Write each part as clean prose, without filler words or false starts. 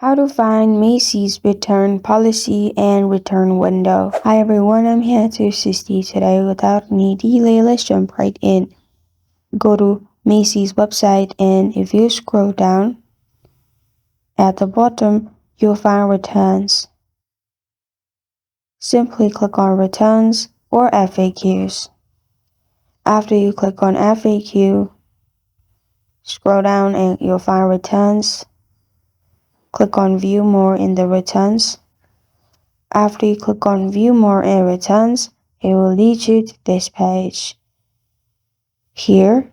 How to find Macy's return policy and return window. Hi everyone, I'm here to assist you today. Without any delay, let's jump right in. Go to Macy's website, and if you scroll down at the bottom, you'll find returns. Simply click on returns or FAQs. After you click on FAQ, scroll down and you'll find returns. Click on view more in the returns. After you click on view more in returns, it will lead you to this page. Here,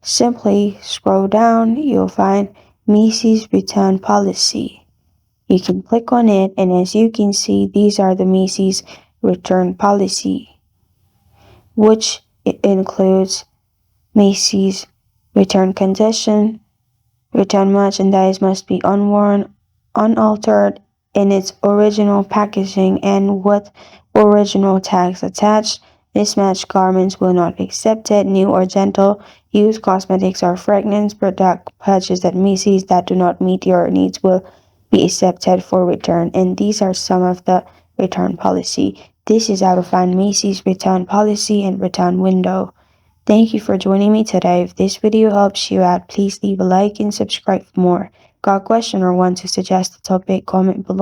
simply scroll down, you'll find Macy's return policy. You can click on it, and as you can see, these are the Macy's return policy, which includes Macy's return condition. Return merchandise must be unworn, unaltered in its original packaging and with original tags attached. Mismatched garments will not be accepted. New or gentle used cosmetics or fragrance product purchased at Macy's that do not meet your needs will be accepted for return. And these are some of the return policy. This is how to find Macy's return policy and return window. Thank you for joining me today. If this video helps you out, please leave a like and subscribe for more. Got a question or want to suggest a topic? Comment below.